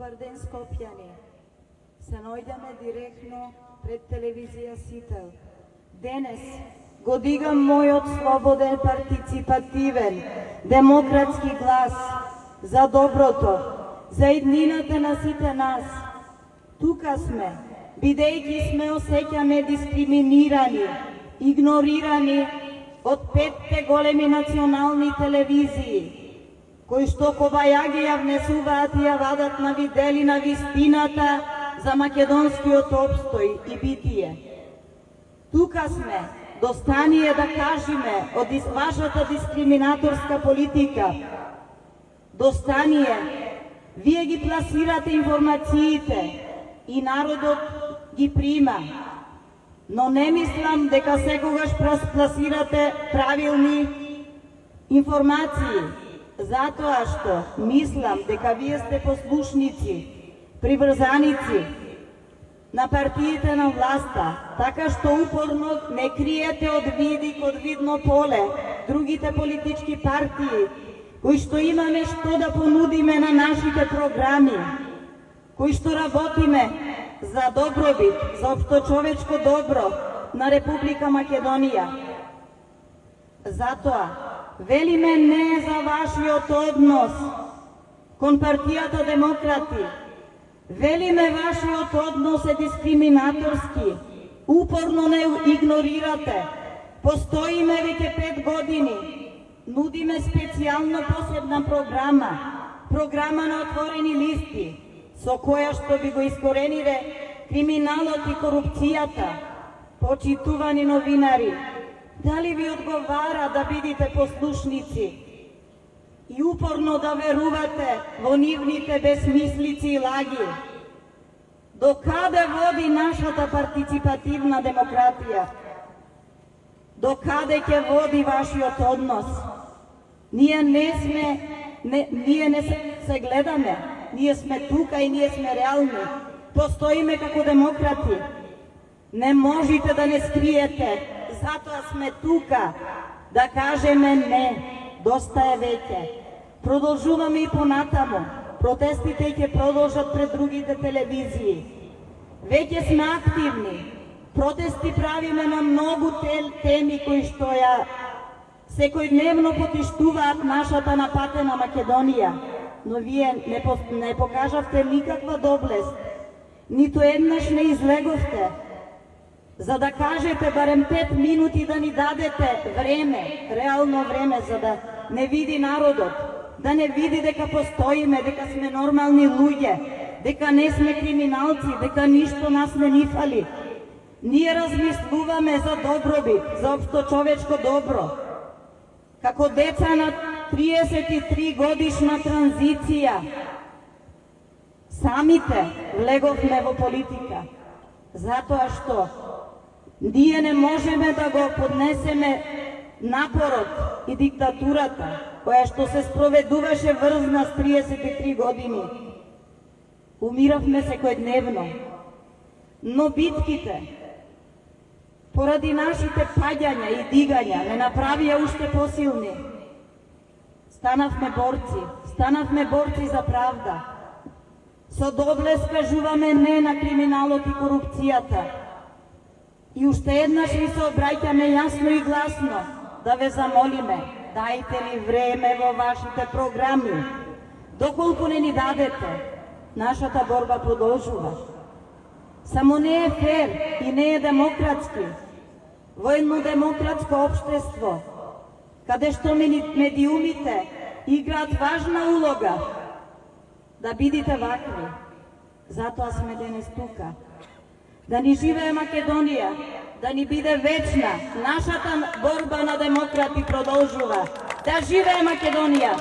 Добар ден, Скопјани. Се наоѓаме директно пред телевизија Сител. Денес го дигам мојот слободен, партиципативен, демократски глас за доброто, за еднината на сите нас. Тука сме, бидејќи сме осеќаме дискриминирани, игнорирани од 5 големи национални телевизии, кои што кобајаги ја внесуваат и ја вадат на видели на вистината за македонскиот опстој и битие. Тука сме, достани е да кажеме од вашата дискриминаторска политика. Достани е, вие ги пласирате информациите и народот ги прима. Но не мислам дека секогаш пласирате правилни информации, затоа што мислам дека вие сте послушници, приврзаници на партиите на власта, така што упорно не криете од видик, од видно поле другите политички партии, кои што имаме што да понудиме на нашите програми, кои што работиме за добробит, за општочовечко добро на Република Македонија. Затоа, велиме не за вашиот однос кон партијата Демократи. Велиме вашиот однос е дискриминаторски. Упорно не игнорирате. Постоиме веќе 5 години. Нудиме специјална посебна програма на отворени листи, со која што би го искорениле криминалот и корупцијата. Почитувани новинари, дали ви одговара да бидите послушници и упорно да верувате во нивните безмислици и лаги? До каде води нашата партиципативна демократија? До каде ќе води вашиот однос? Ние не се гледаме, ние сме тука и ние сме реални. Постоиме како демократи. Не можете да не скриете, затоа сме тука да кажеме не, доста е веќе. Продолжуваме и понатаму, протестите ќе продолжат пред другите телевизии. Веќе сме активни, протести правиме на многу теми кои што ја секојдневно потиштуваат нашата напатена Македонија, но вие не покажавте никаква доблест, ниту еднаш не излеговте, за да кажете барем 5 минути да ни дадете време, реално време, за да не види народот, да не види дека постоиме, дека сме нормални луѓе, дека не сме криминалци, дека ништо нас не ни фали. Ние размислуваме за добробит, за општочовечко добро. Како деца на 33 годишна транзиција, самите влеговме во политика, затоа што ние не можеме да го поднесеме напорот и диктатурата, која што се спроведуваше врз нас 33 години. Умиравме секојдневно, но битките, поради нашите паѓања и дигања, не направија уште посилни. Станавме борци за правда. Со доблест кажуваме не на криминалот и корупцијата. И уште еднаш ви се обраќаме јасно и гласно да ве замолиме, дајте ни време во вашите програми. Доколку не ни дадете, нашата борба продолжува. Само не е фер и не е демократски. Во едно демократско општество, каде што медиумите играат важна улога, да бидите вакви. Затоа сме денес тука. Да ни живее Македонија, да ни биде вечна. Нашата борба на демократи продолжува. Да живее Македонија!